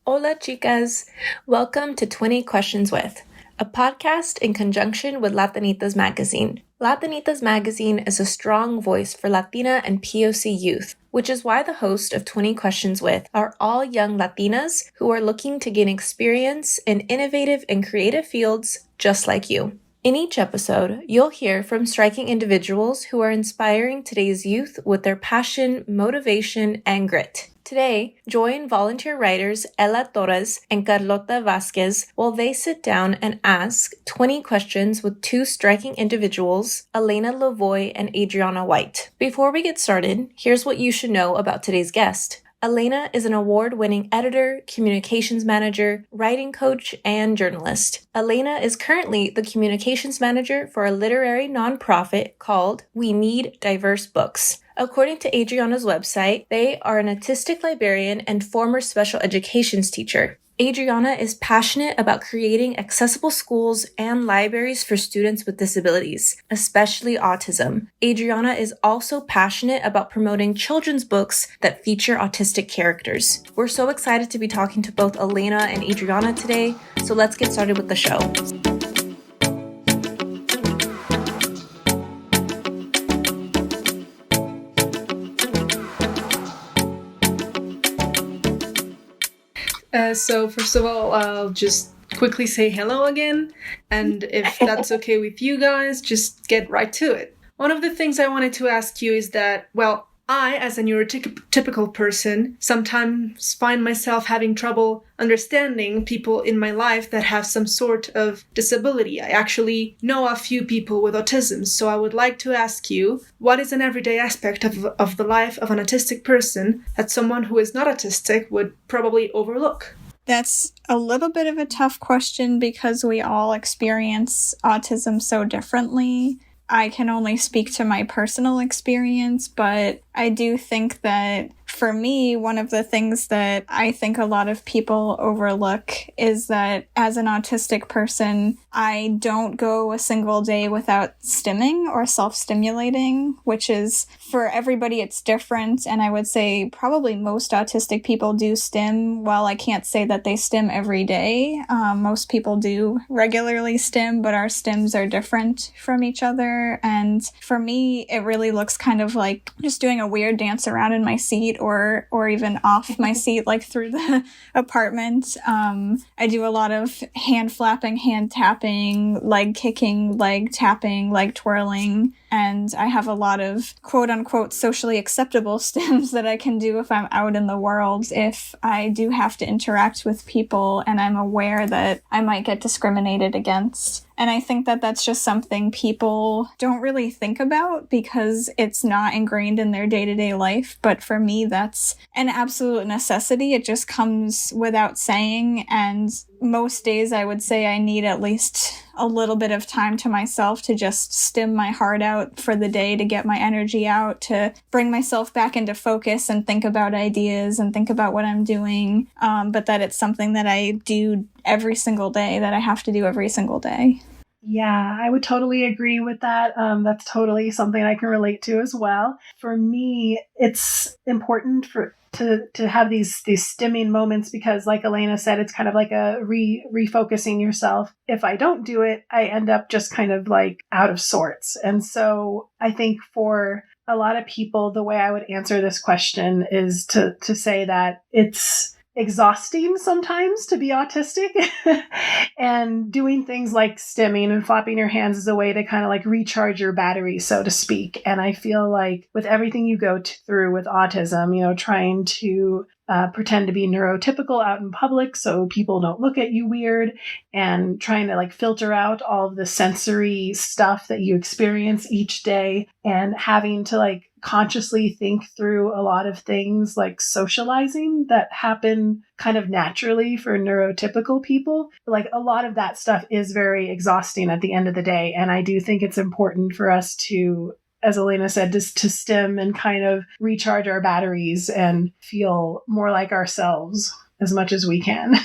Hola Chicas! Welcome to 20 Questions With, a podcast in conjunction with Latinitas Magazine. Latinitas Magazine is a strong voice for Latina and POC youth, which is why the host of 20 Questions With are all young Latinas who are looking to gain experience in innovative and creative fields just like you. In each episode, you'll hear from striking individuals who are inspiring today's youth with their passion, motivation, and grit. Today, join volunteer writers Ella Torres and Carlota Vasquez while they sit down and ask 20 questions with two striking individuals, Alaina Lavoie and Adriana White. Before we get started, here's what you should know about today's guest. Alaina is an award-winning editor, communications manager, writing coach, and journalist. Alaina is currently the communications manager for a literary nonprofit called We Need Diverse Books. According to Adriana's website, they are an autistic librarian and former special educations teacher. Adriana is passionate about creating accessible schools and libraries for students with disabilities, especially autism. Adriana is also passionate about promoting children's books that feature autistic characters. We're so excited to be talking to both Alaina and Adriana today, so let's get started with the show. So first of all, I'll just quickly say hello again, and if that's okay with you guys, just get right to it. One of the things I wanted to ask you is that, well, I, as a neurotypical person, sometimes find myself having trouble understanding people in my life that have some sort of disability. I actually know a few people with autism, so I would like to ask you, what is an everyday aspect of the life of an autistic person that someone who is not autistic would probably overlook? That's a little bit of a tough question because we all experience autism so differently. I can only speak to my personal experience, but I do think that for me, one of the things that I think a lot of people overlook is that as an autistic person, I don't go a single day without stimming or self-stimulating, which is, for everybody, it's different. And I would say probably most autistic people do stim. While I can't say that they stim every day, most people do regularly stim, but our stims are different from each other. And for me, it really looks kind of like just doing a weird dance around in my seat or even off my seat, like through the apartment. I do a lot of hand flapping, hand tapping, leg kicking, leg tapping, leg twirling. And I have a lot of quote-unquote socially acceptable stims that I can do if I'm out in the world, if I do have to interact with people and I'm aware that I might get discriminated against. And I think that that's just something people don't really think about because it's not ingrained in their day-to-day life. But for me, that's an absolute necessity. It just comes without saying. And most days I would say I need at least a little bit of time to myself to just stim my heart out for the day, to get my energy out, to bring myself back into focus and think about ideas and think about what I'm doing. But that it's something that I do every single day, that I have to do every single day. Yeah, I would totally agree with that. That's totally something I can relate to as well. For me, it's important to have these stimming moments because, like Alaina said, it's kind of like a refocusing yourself. If I don't do it, I end up just kind of like out of sorts. And so I think for a lot of people, the way I would answer this question is to say that it's exhausting sometimes to be autistic and doing things like stimming and flapping your hands is a way to kind of like recharge your battery, so to speak. And I feel like with everything you go through with autism, trying to pretend to be neurotypical out in public so people don't look at you weird, and trying to like filter out all of the sensory stuff that you experience each day, and having to like consciously think through a lot of things like socializing that happen kind of naturally for neurotypical people. Like a lot of that stuff is very exhausting at the end of the day. And I do think it's important for us to, as Alaina said, just to stim and kind of recharge our batteries and feel more like ourselves as much as we can.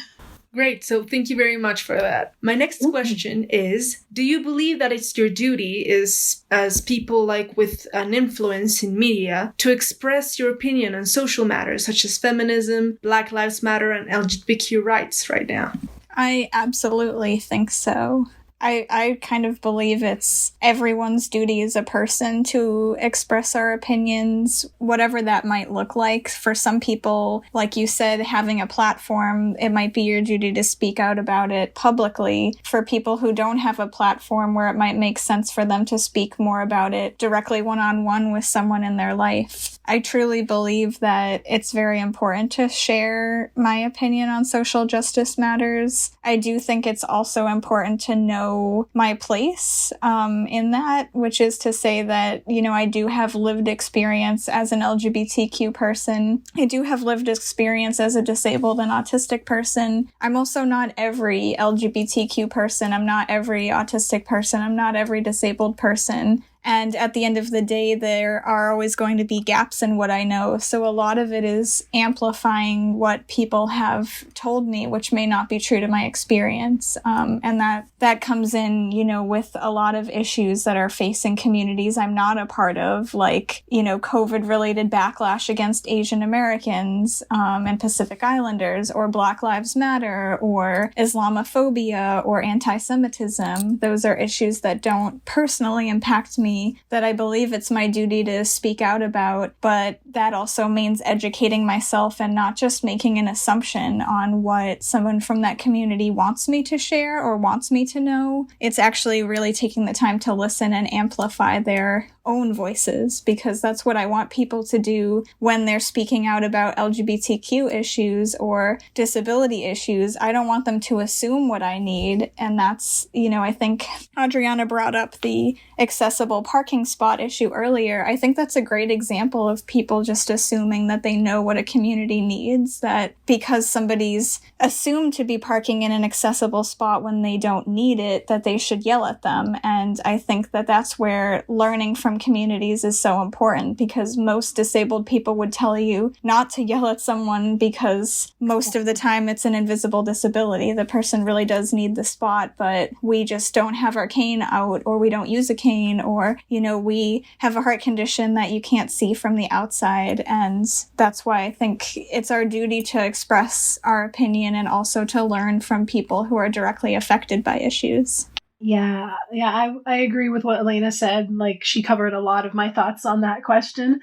Great. So thank you very much for that. My next question is, do you believe that it's your duty as people like with an influence in media to express your opinion on social matters such as feminism, Black Lives Matter, and LGBTQ rights right now? I absolutely think so. I kind of believe it's everyone's duty as a person to express our opinions, whatever that might look like. For some people, like you said, having a platform, it might be your duty to speak out about it publicly. For people who don't have a platform where it might make sense for them to speak more about it directly one-on-one with someone in their life. I truly believe that it's very important to share my opinion on social justice matters. I do think it's also important to know my place in that, which is to say that, I do have lived experience as an LGBTQ person. I do have lived experience as a disabled and autistic person. I'm also not every LGBTQ person. I'm not every autistic person. I'm not every disabled person. And at the end of the day, there are always going to be gaps in what I know. So a lot of it is amplifying what people have told me, which may not be true to my experience. And that comes in, with a lot of issues that are facing communities I'm not a part of, like, COVID-related backlash against Asian Americans and Pacific Islanders, or Black Lives Matter, or Islamophobia, or anti-Semitism. Those are issues that don't personally impact me, that I believe it's my duty to speak out about, but that also means educating myself and not just making an assumption on what someone from that community wants me to share or wants me to know. It's actually really taking the time to listen and amplify their own voices, because that's what I want people to do when they're speaking out about LGBTQ issues or disability issues. I don't want them to assume what I need. And that's, I think Adriana brought up the accessible parking spot issue earlier. I think that's a great example of people just assuming that they know what a community needs, that because somebody's assumed to be parking in an accessible spot when they don't need it, that they should yell at them. And I think that that's where learning from communities is so important, because most disabled people would tell you not to yell at someone because most of the time it's an invisible disability. The person really does need the spot, but we just don't have our cane out, or we don't use a cane, or, we have a heart condition that you can't see from the outside. And that's why I think it's our duty to express our opinion and also to learn from people who are directly affected by issues. Yeah, I agree with what Alaina said. Like, she covered a lot of my thoughts on that question.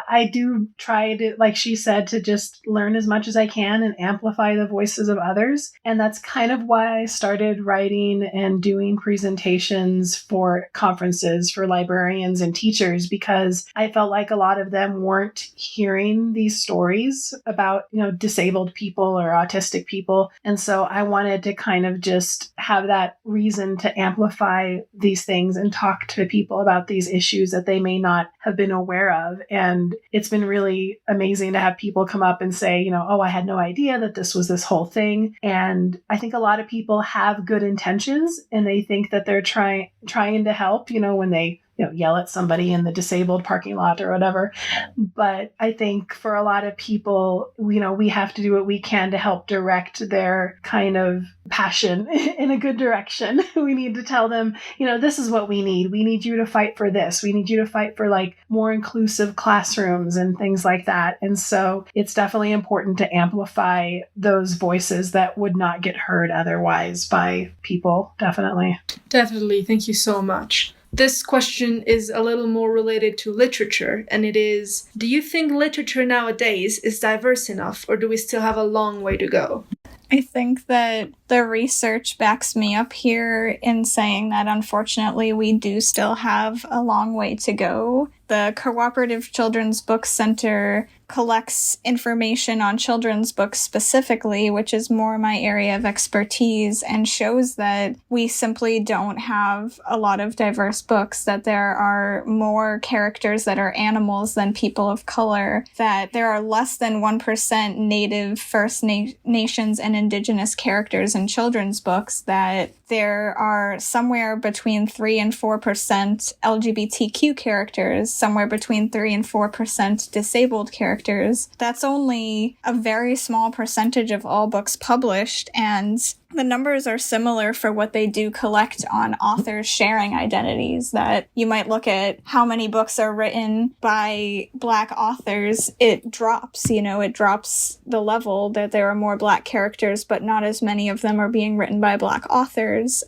I do try to, like she said, to just learn as much as I can and amplify the voices of others. And that's kind of why I started writing and doing presentations for conferences for librarians and teachers, because I felt like a lot of them weren't hearing these stories about, disabled people or autistic people. And so I wanted to kind of just have that reason to amplify these things and talk to people about these issues that they may not have been aware of. And it's been really amazing to have people come up and say, I had no idea that this was this whole thing. And I think a lot of people have good intentions and they think that they're trying to help, when they yell at somebody in the disabled parking lot or whatever. But I think for a lot of people, we have to do what we can to help direct their kind of passion in a good direction. We need to tell them, this is what we need. We need you to fight for this. We need you to fight for like more inclusive classrooms and things like that. And so it's definitely important to amplify those voices that would not get heard otherwise by people. Definitely. Definitely. Thank you so much. This question is a little more related to literature, and it is, do you think literature nowadays is diverse enough, or do we still have a long way to go? I think that the research backs me up here in saying that unfortunately we do still have a long way to go. The Cooperative Children's Book Center collects information on children's books specifically, which is more my area of expertise, and shows that we simply don't have a lot of diverse books, that there are more characters that are animals than people of color, that there are less than 1% Native, First Nations, and Indigenous characters in children's books, that there are somewhere between 3 and 4% LGBTQ characters, somewhere between 3 and 4% disabled characters. That's only a very small percentage of all books published, and the numbers are similar for what they do collect on authors sharing identities, that you might look at how many books are written by Black authors. It drops, it drops the level that there are more Black characters, but not as many of them are being written by Black authors.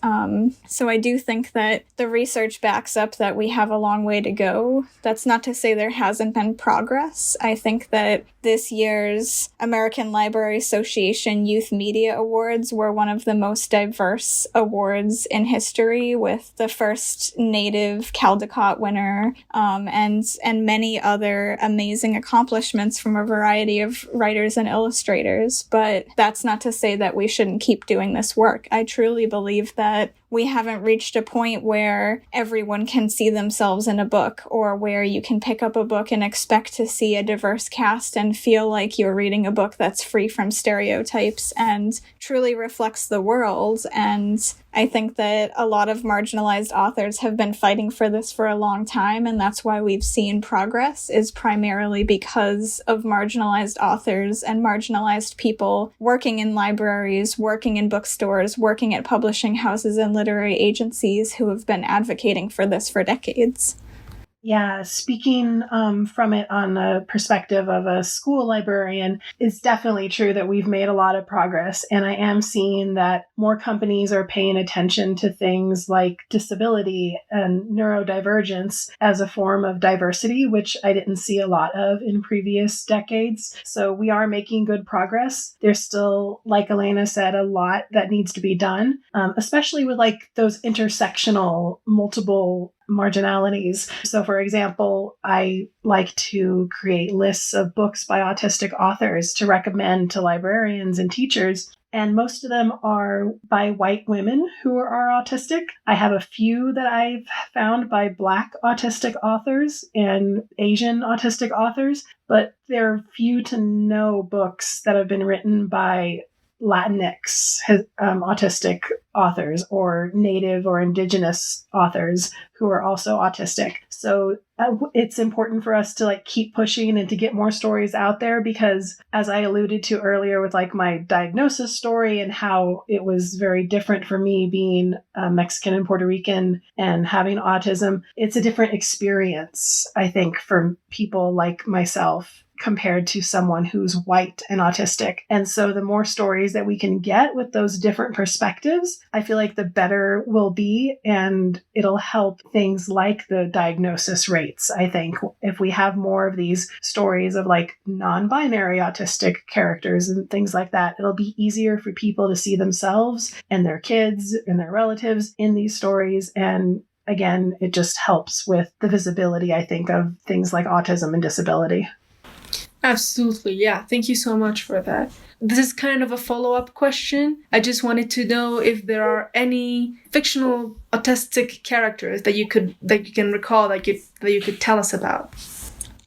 So I do think that the research backs up that we have a long way to go. That's not to say there hasn't been progress. I think that this year's American Library Association Youth Media Awards were one of the most diverse awards in history, with the first Native Caldecott winner, and many other amazing accomplishments from a variety of writers and illustrators. But that's not to say that we shouldn't keep doing this work. I truly believe that we haven't reached a point where everyone can see themselves in a book, or where you can pick up a book and expect to see a diverse cast and feel like you're reading a book that's free from stereotypes and truly reflects the world. And I think that a lot of marginalized authors have been fighting for this for a long time, and that's why we've seen progress, is primarily because of marginalized authors and marginalized people working in libraries, working in bookstores, working at publishing houses and literary agencies who have been advocating for this for decades. Yeah, speaking from it on the perspective of a school librarian, it's definitely true that we've made a lot of progress. And I am seeing that more companies are paying attention to things like disability and neurodivergence as a form of diversity, which I didn't see a lot of in previous decades. So we are making good progress. There's still, like Alaina said, a lot that needs to be done, especially with like those intersectional multiple marginalities. So for example, I like to create lists of books by autistic authors to recommend to librarians and teachers. And most of them are by white women who are autistic. I have a few that I've found by Black autistic authors and Asian autistic authors, but there are few to no books that have been written by Latinx autistic authors or Native or Indigenous authors who are also autistic. So it's important for us to like keep pushing and to get more stories out there, because as I alluded to earlier with like my diagnosis story and how it was very different for me being Mexican and Puerto Rican and having autism, it's a different experience, I think, for people like myself compared to someone who's white and autistic. And so the more stories that we can get with those different perspectives, I feel like the better we'll be, and it'll help things like the diagnosis rates. I think if we have more of these stories of like non-binary autistic characters and things like that, it'll be easier for people to see themselves and their kids and their relatives in these stories. And again, it just helps with the visibility, I think, of things like autism and disability. Absolutely, yeah. Thank you so much for that. This is kind of a follow-up question. I just wanted to know if there are any fictional autistic characters that you can recall that you could tell us about.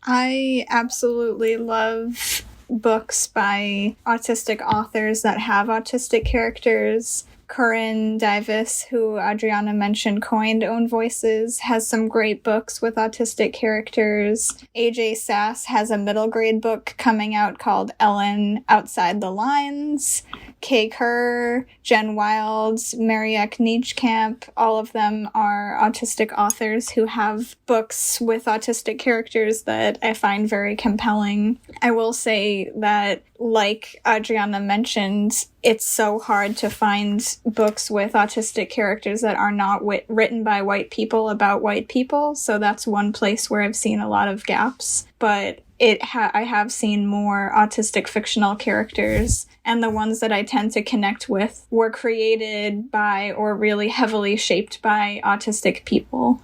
I absolutely love books by autistic authors that have autistic characters. Corinne Davis, who Adriana mentioned coined Own Voices, has some great books with autistic characters. AJ Sass has a middle grade book coming out called Ellen Outside the Lines. Kay Kerr, Jen Wild, Mariek Nietzschkamp, all of them are autistic authors who have books with autistic characters that I find very compelling. I will say that, like Adriana mentioned, it's so hard to find books with autistic characters that are not written by white people about white people, so that's one place where I've seen a lot of gaps. But I have seen more autistic fictional characters, and the ones that I tend to connect with were created by or really heavily shaped by autistic people.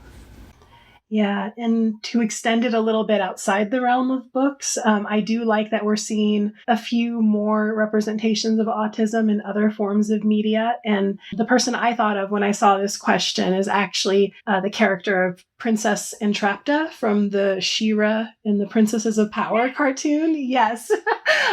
Yeah, and to extend it a little bit outside the realm of books, I do like that we're seeing a few more representations of autism in other forms of media. And the person I thought of when I saw this question is actually the character of Princess Entrapta from the She-Ra in the Princesses of Power cartoon. Yes.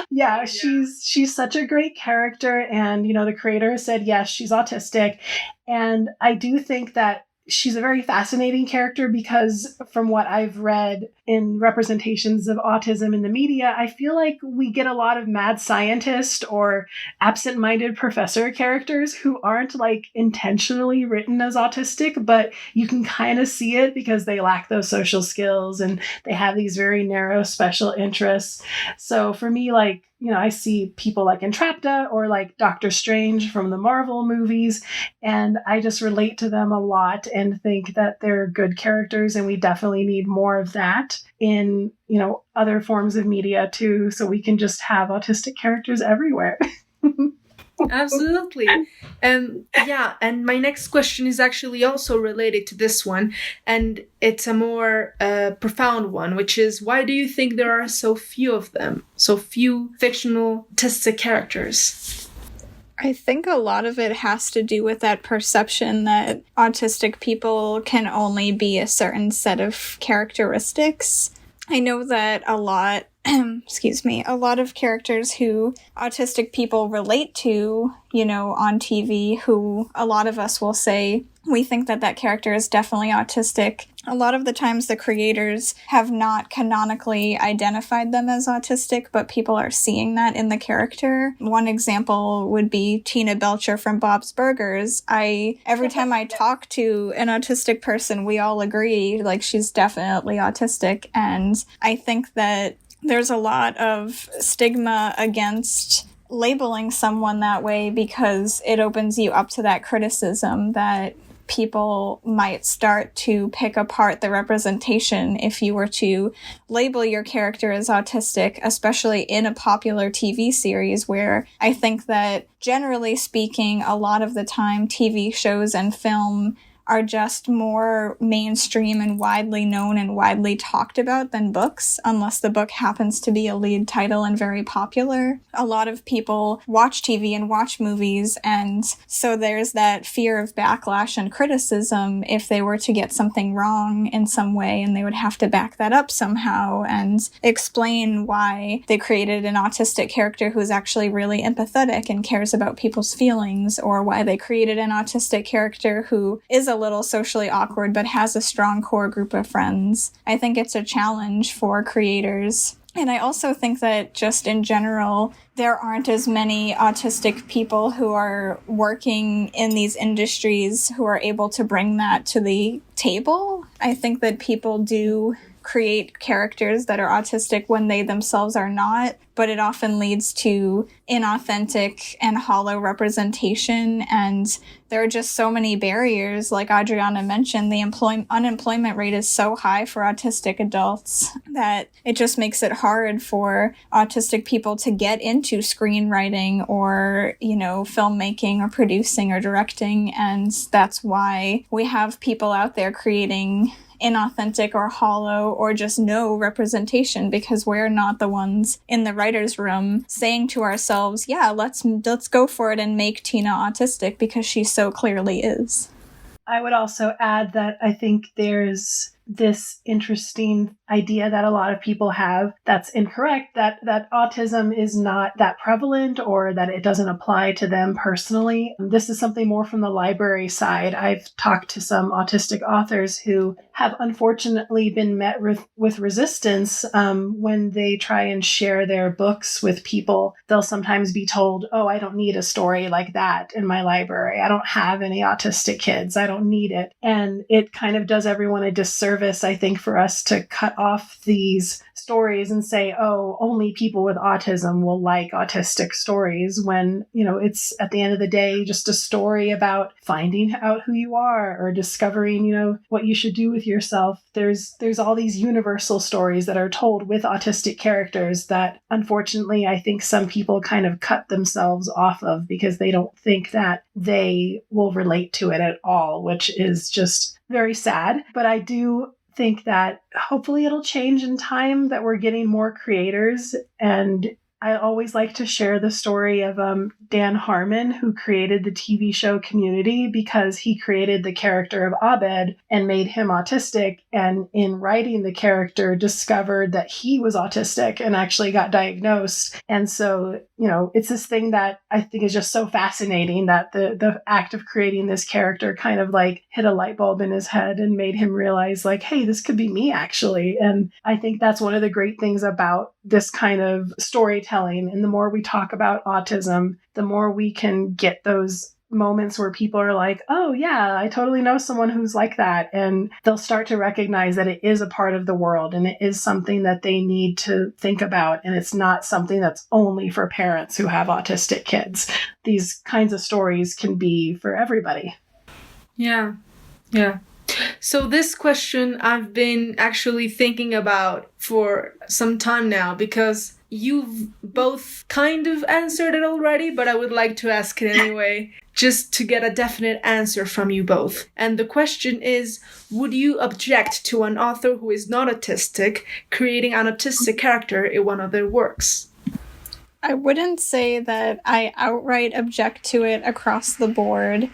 Yeah, she's such a great character. And, the creator said, yes, she's autistic. And I do think that she's a very fascinating character because from what I've read in representations of autism in the media, I feel like we get a lot of mad scientist or absent-minded professor characters who aren't like intentionally written as autistic, but you can kind of see it because they lack those social skills and they have these very narrow special interests. So for me, like, I see people like Entrapta or like Doctor Strange from the Marvel movies, and I just relate to them a lot and think that they're good characters, and we definitely need more of that in, other forms of media too, so we can just have autistic characters everywhere. Absolutely. And my next question is actually also related to this one, and it's a more profound one, which is, why do you think there are so few of them, so few fictional autistic characters? I think a lot of it has to do with that perception that autistic people can only be a certain set of characteristics. I know that a lot of characters who autistic people relate to, on TV, who a lot of us will say, we think that character is definitely autistic. A lot of the times the creators have not canonically identified them as autistic, but people are seeing that in the character. One example would be Tina Belcher from Bob's Burgers. Every time I talk to an autistic person, we all agree, like, she's definitely autistic. And I think that there's a lot of stigma against labeling someone that way because it opens you up to that criticism that people might start to pick apart the representation if you were to label your character as autistic, especially in a popular TV series where I think that, generally speaking, a lot of the time TV shows and film are just more mainstream and widely known and widely talked about than books, unless the book happens to be a lead title and very popular. A lot of people watch TV and watch movies, and so there's that fear of backlash and criticism if they were to get something wrong in some way, and they would have to back that up somehow and explain why they created an autistic character who's actually really empathetic and cares about people's feelings, or why they created an autistic character who is a little socially awkward but has a strong core group of friends. I think it's a challenge for creators. And I also think that just in general, there aren't as many autistic people who are working in these industries who are able to bring that to the table. I think that people do create characters that are autistic when they themselves are not, but it often leads to inauthentic and hollow representation. And there are just so many barriers. Like Adriana mentioned, the unemployment rate is so high for autistic adults that it just makes it hard for autistic people to get into screenwriting or, filmmaking or producing or directing. And that's why we have people out there creating inauthentic or hollow or just no representation, because we're not the ones in the writer's room saying to ourselves, yeah, let's go for it and make Tina autistic because she so clearly is. I would also add that I think there's this interesting idea that a lot of people have that's incorrect, that autism is not that prevalent or that it doesn't apply to them personally. This is something more from the library side. I've talked to some autistic authors who have unfortunately been met with resistance when they try and share their books with people. They'll sometimes be told, oh, I don't need a story like that in my library. I don't have any autistic kids. I don't need it. And it kind of does everyone a disservice, I think, for us to cut off these stories and say, oh, only people with autism will like autistic stories, when, it's at the end of the day just a story about finding out who you are or discovering, what you should do with yourself. There's all these universal stories that are told with autistic characters that, unfortunately, I think some people kind of cut themselves off of because they don't think that they will relate to it at all, which is just very sad. But I do think that hopefully it'll change in time, that we're getting more creators. And I always like to share the story of Dan Harmon, who created the TV show Community, because he created the character of Abed and made him autistic. And in writing the character, discovered that he was autistic and actually got diagnosed. And so, it's this thing that I think is just so fascinating, that the act of creating this character kind of like hit a light bulb in his head and made him realize like, hey, this could be me actually. And I think that's one of the great things about this kind of storytelling. And the more we talk about autism, the more we can get those moments where people are like, oh yeah, I totally know someone who's like that. And they'll start to recognize that it is a part of the world and it is something that they need to think about. And it's not something that's only for parents who have autistic kids. These kinds of stories can be for everybody. Yeah. So this question I've been actually thinking about for some time now, because you've both kind of answered it already, but I would like to ask it anyway, just to get a definite answer from you both. And the question is, would you object to an author who is not autistic creating an autistic character in one of their works? I wouldn't say that I outright object to it across the board,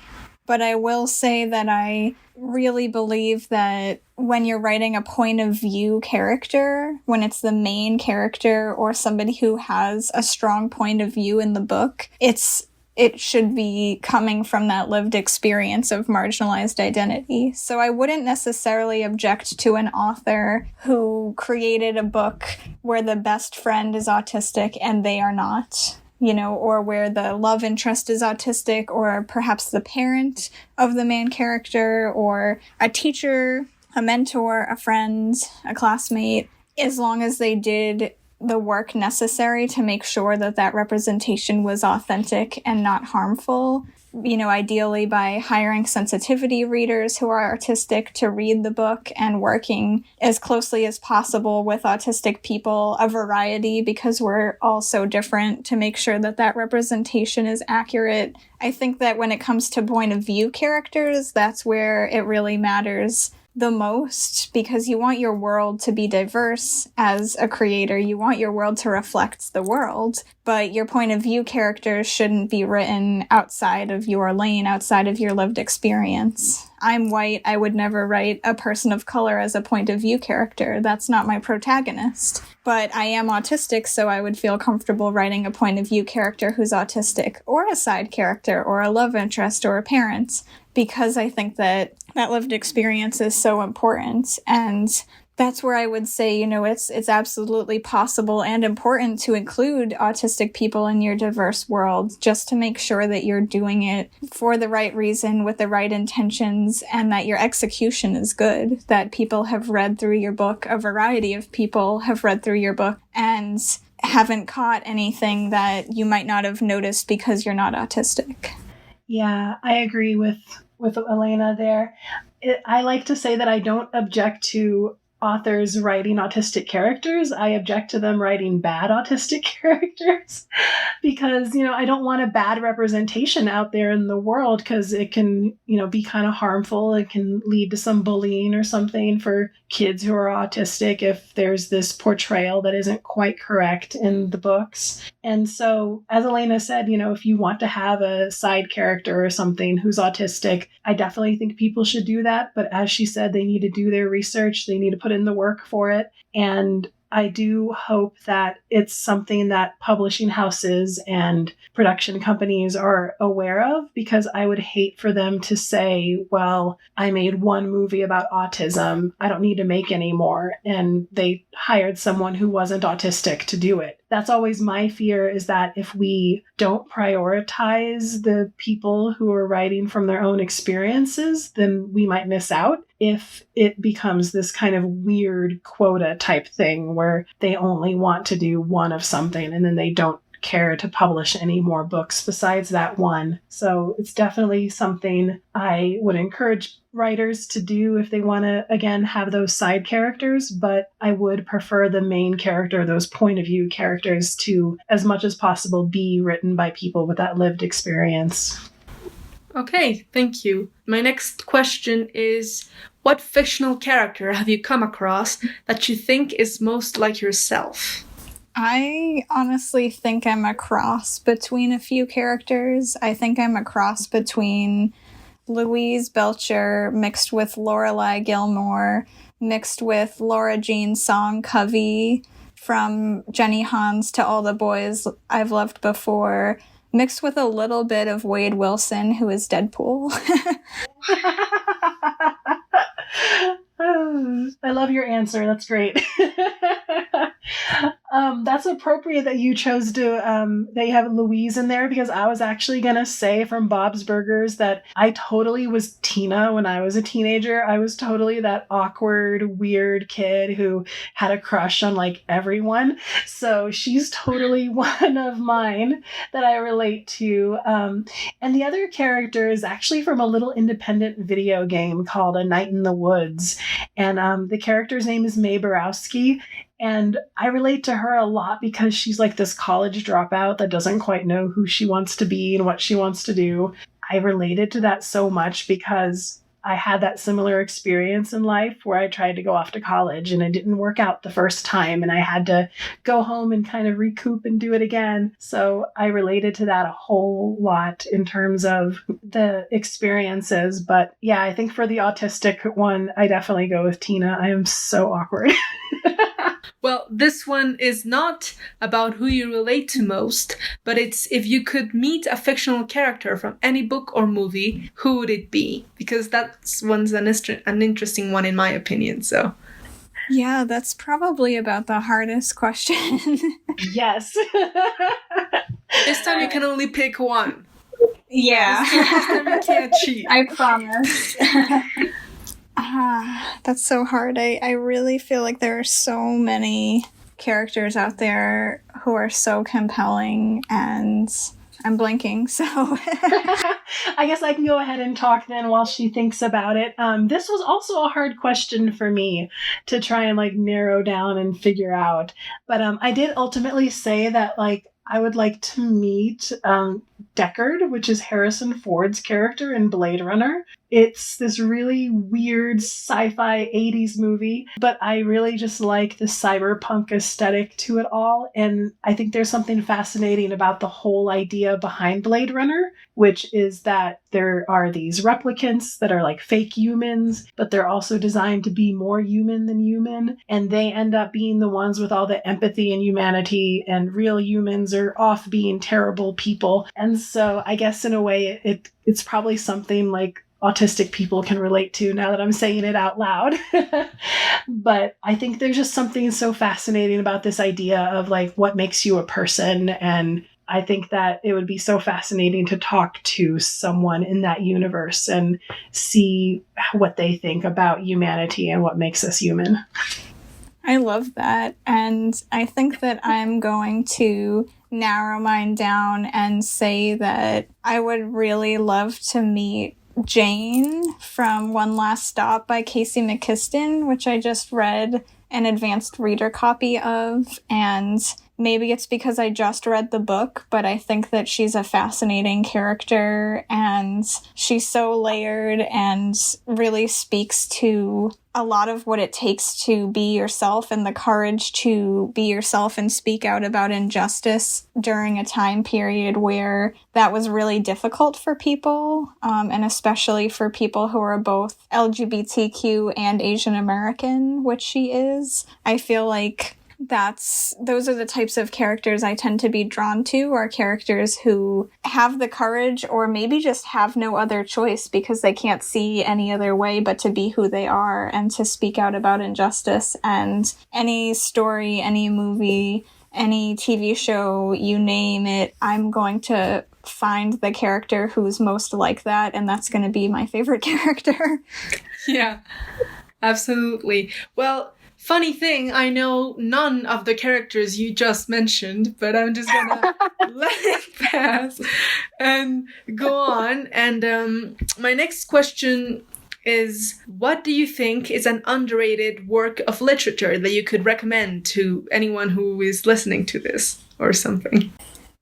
but I will say that I really believe that when you're writing a point of view character, when it's the main character or somebody who has a strong point of view in the book, it should be coming from that lived experience of marginalized identity. So I wouldn't necessarily object to an author who created a book where the best friend is autistic and they are not, or where the love interest is autistic, or perhaps the parent of the main character, or a teacher, a mentor, a friend, a classmate, as long as they did the work necessary to make sure that that representation was authentic and not harmful, ideally by hiring sensitivity readers who are autistic to read the book and working as closely as possible with autistic people, a variety, because we're all so different, to make sure that that representation is accurate. I think that when it comes to point of view characters, that's where it really matters the most, because you want your world to be diverse as a creator. You want your world to reflect the world, but your point of view characters shouldn't be written outside of your lane, outside of your lived experience. I'm white. I would never write a person of color as a point of view character. That's not my protagonist. But I am autistic, so I would feel comfortable writing a point of view character who's autistic, or a side character, or a love interest, or a parent, because I think that lived experience is so important. And that's where I would say, it's absolutely possible and important to include autistic people in your diverse world, just to make sure that you're doing it for the right reason, with the right intentions, and that your execution is good, that people have read through your book, a variety of people have read through your book, and haven't caught anything that you might not have noticed because you're not autistic. Yeah, I agree with Alaina there. I like to say that I don't object to authors writing autistic characters. I object to them writing bad autistic characters because, I don't want a bad representation out there in the world, because it can, be kind of harmful. It can lead to some bullying or something for kids who are autistic if there's this portrayal that isn't quite correct in the books. And so, as Alaina said, if you want to have a side character or something who's autistic, I definitely think people should do that. But as she said, they need to do their research. They need to put in the work for it. And I do hope that it's something that publishing houses and production companies are aware of, because I would hate for them to say, well, I made one movie about autism, I don't need to make any more. And they hired someone who wasn't autistic to do it. That's always my fear, is that if we don't prioritize the people who are writing from their own experiences, then we might miss out if it becomes this kind of weird quota type thing where they only want to do one of something and then they don't care to publish any more books besides that one. So it's definitely something I would encourage writers to do if they want to, again, have those side characters, but I would prefer the main character, those point of view characters, to, as much as possible, be written by people with that lived experience. Okay, thank you. My next question is, what fictional character have you come across that you think is most like yourself? I honestly think I'm a cross between a few characters. I think I'm a cross between Louise Belcher mixed with Lorelai Gilmore, mixed with Laura Jean Song Covey from Jenny Hans to All the Boys I've Loved Before, mixed with a little bit of Wade Wilson, who is Deadpool. I love your answer. That's great. That's appropriate that you chose to that you have Louise in there, because I was actually gonna say from Bob's Burgers that I totally was Tina when I was a teenager. I was totally that awkward, weird kid who had a crush on like everyone. So she's totally one of mine that I relate to. And the other character is actually from a little independent video game called A Night in the Woods. And the character's name is Mae Borowski. And I relate to her a lot because she's like this college dropout that doesn't quite know who she wants to be and what she wants to do. I related to that so much because I had that similar experience in life where I tried to go off to college and it didn't work out the first time and I had to go home and kind of recoup and do it again. So I related to that a whole lot in terms of the experiences. But yeah, I think for the autistic one, I definitely go with Tina. I am so awkward. Well, this one is not about who you relate to most, but it's if you could meet a fictional character from any book or movie, who would it be? Because that's one's an interesting one in my opinion, so. Yeah, that's probably about the hardest question. Yes. This time you can only pick one. Yeah. This time you can't cheat. I promise. That's so hard. I really feel like there are so many characters out there who are so compelling, and I'm blanking, so... I guess I can go ahead and talk then while she thinks about it. This was also a hard question for me to try and like narrow down and figure out. But I did ultimately say that like I would like to meet Deckard, which is Harrison Ford's character in Blade Runner. It's this really weird sci-fi 80s movie, but I really just like the cyberpunk aesthetic to it all. And I think there's something fascinating about the whole idea behind Blade Runner, which is that there are these replicants that are like fake humans, but they're also designed to be more human than human. And they end up being the ones with all the empathy and humanity, and real humans are off being terrible people. And so I guess in a way it's probably something like autistic people can relate to now that I'm saying it out loud. But I think there's just something so fascinating about this idea of like what makes you a person. And I think that it would be so fascinating to talk to someone in that universe and see what they think about humanity and what makes us human. I love that. And I think that I'm going to narrow mine down and say that I would really love to meet Jane from One Last Stop by Casey McKiston, which I just read an advanced reader copy of, and maybe it's because I just read the book, but I think that she's a fascinating character, and she's so layered and really speaks to a lot of what it takes to be yourself and the courage to be yourself and speak out about injustice during a time period where that was really difficult for people, and especially for people who are both LGBTQ and Asian American, which she is. I feel like those are the types of characters I tend to be drawn to, are characters who have the courage or maybe just have no other choice because they can't see any other way but to be who they are and to speak out about injustice. And any story, any movie, any TV show, you name it, I'm going to find the character who's most like that, and that's going to be my favorite character. Yeah, absolutely. Well, funny thing, I know none of the characters you just mentioned, but I'm just gonna let it pass and go on. And my next question is, what do you think is an underrated work of literature that you could recommend to anyone who is listening to this or something?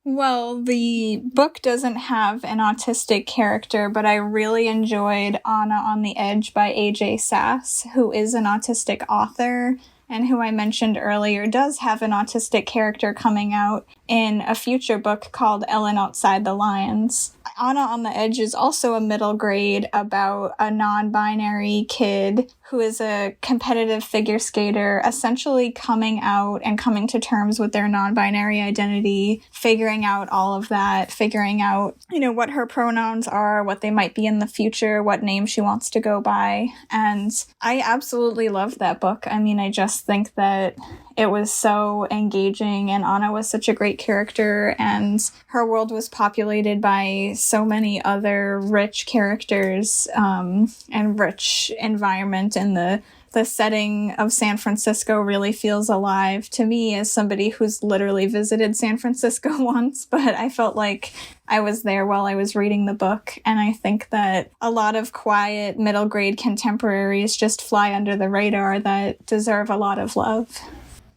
Well, the book doesn't have an autistic character, but I really enjoyed Anna on the Edge by A.J. Sass, who is an autistic author and who I mentioned earlier does have an autistic character coming out in a future book called Ellen Outside the Lines. Anna on the Edge is also a middle grade about a non-binary kid who is a competitive figure skater, essentially coming out and coming to terms with their non-binary identity, figuring out all of that, figuring out, what her pronouns are, what they might be in the future, what name she wants to go by. And I absolutely loved that book. I mean, I just think that it was so engaging, and Anna was such a great character, and her world was populated by so many other rich characters and rich environment, and the setting of San Francisco really feels alive to me as somebody who's literally visited San Francisco once, but I felt like I was there while I was reading the book, and I think that a lot of quiet middle grade contemporaries just fly under the radar that deserve a lot of love.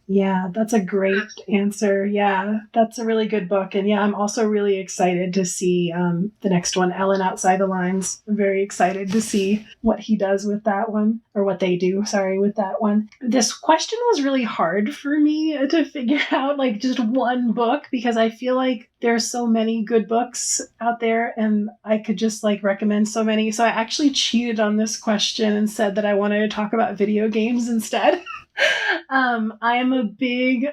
Yeah, that's a great answer. Yeah, that's a really good book. And yeah, I'm also really excited to see the next one, Ellen Outside the Lines. I'm very excited to see what he does with that one, or what they do, with that one. This question was really hard for me to figure out, like, just one book, because I feel like there's so many good books out there and I could just recommend so many. So I actually cheated on this question and said that I wanted to talk about video games instead. I'm a big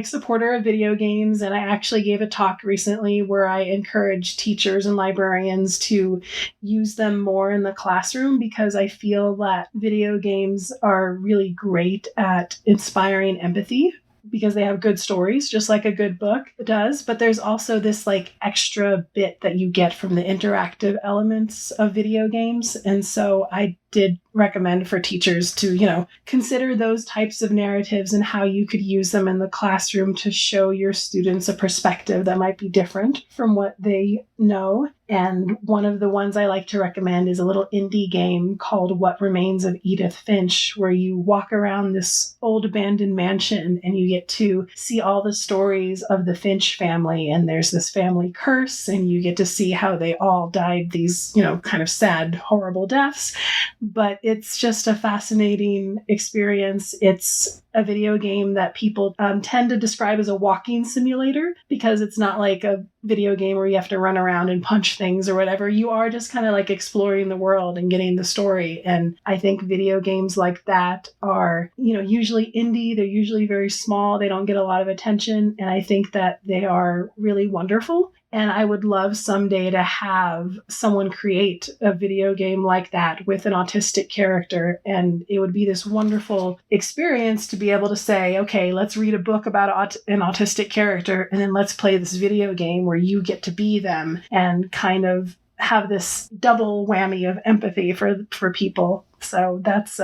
supporter of video games, and I actually gave a talk recently where I encourage teachers and librarians to use them more in the classroom, because I feel that video games are really great at inspiring empathy, because they have good stories, just like a good book does. But there's also this extra bit that you get from the interactive elements of video games. And so I did recommend for teachers to, consider those types of narratives and how you could use them in the classroom to show your students a perspective that might be different from what they know. And one of the ones I like to recommend is a little indie game called What Remains of Edith Finch, where you walk around this old abandoned mansion and you get to see all the stories of the Finch family. And there's this family curse, and you get to see how they all died these, kind of sad, horrible deaths. But it's just a fascinating experience. It's a video game that people tend to describe as a walking simulator, because it's not like a video game where you have to run around and punch things or whatever. You are just kind of exploring the world and getting the story. And I think video games like that are, usually indie. They're usually very small. They don't get a lot of attention. And I think that they are really wonderful. And I would love someday to have someone create a video game like that with an autistic character. And it would be this wonderful experience to be able to say, okay, let's read a book about an autistic character, and then let's play this video game where you get to be them and kind of have this double whammy of empathy for people. So that's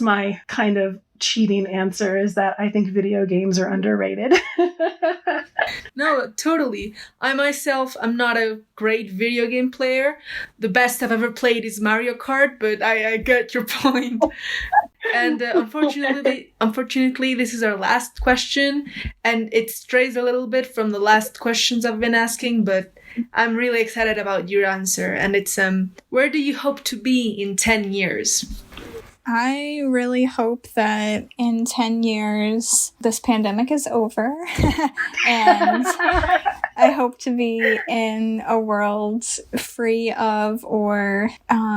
my kind of cheating answer, is that I think video games are underrated. No, totally. I myself am not a great video game player. The best I've ever played is Mario Kart, but I get your point. And unfortunately, this is our last question, and it strays a little bit from the last questions I've been asking, but I'm really excited about your answer. And it's, where do you hope to be in 10 years? I really hope that in 10 years, this pandemic is over. And I hope to be in a world free of, or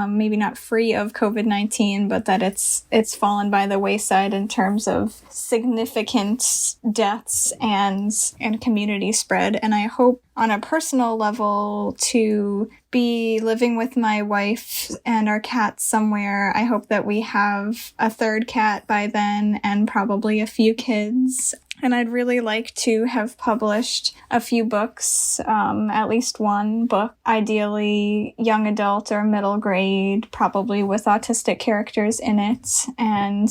maybe not free of COVID-19, but that it's fallen by the wayside in terms of significant deaths and community spread. And I hope on a personal level to be living with my wife and our cat somewhere. I hope that we have a third cat by then, and probably a few kids. And I'd really like to have published a few books, at least one book, ideally young adult or middle grade, probably with autistic characters in it. And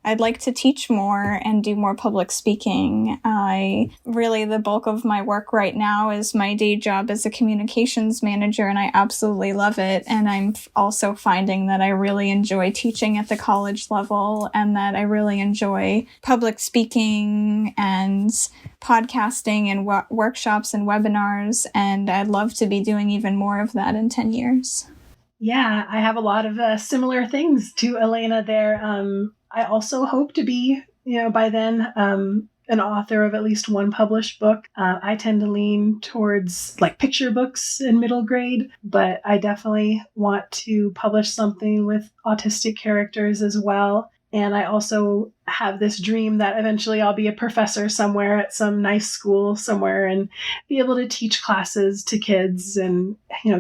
I'd like to teach more and do more public speaking. The bulk of my work right now is my day job as a communications manager, and I absolutely love it. And I'm also finding that I really enjoy teaching at the college level, and that I really enjoy public speaking and podcasting and workshops and webinars. And I'd love to be doing even more of that in 10 years. Yeah, I have a lot of similar things to Alaina there. I also hope to be, by then, an author of at least one published book. I tend to lean towards like picture books in middle grade, but I definitely want to publish something with autistic characters as well. And I also have this dream that eventually I'll be a professor somewhere at some nice school somewhere and be able to teach classes to kids and,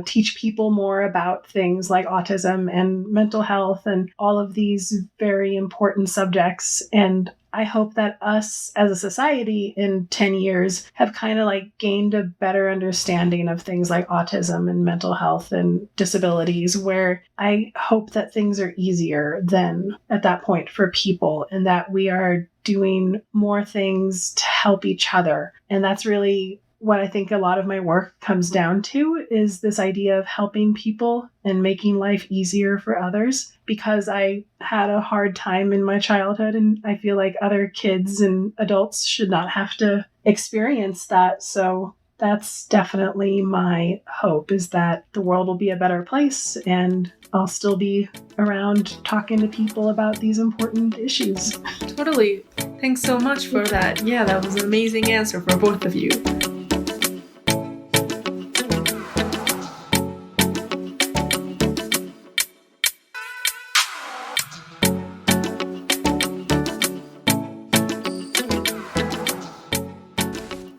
teach people more about things like autism and mental health and all of these very important subjects. And I hope that us as a society in 10 years have kind of like gained a better understanding of things like autism and mental health and disabilities, where I hope that things are easier then at that point for people, and that we are doing more things to help each other. And that's really what I think a lot of my work comes down to, is this idea of helping people and making life easier for others, because I had a hard time in my childhood, and I feel like other kids and adults should not have to experience that. So that's definitely my hope, is that the world will be a better place and I'll still be around talking to people about these important issues. Totally. Thanks so much for that. Yeah, that was an amazing answer for both of you.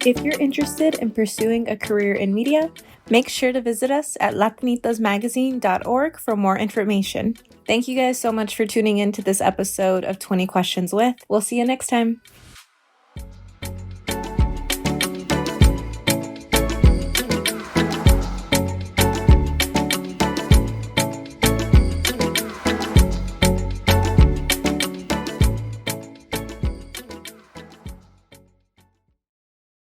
If you're interested in pursuing a career in media, make sure to visit us at latinitasmagazine.org for more information. Thank you guys so much for tuning in to this episode of 20 Questions With. We'll see you next time.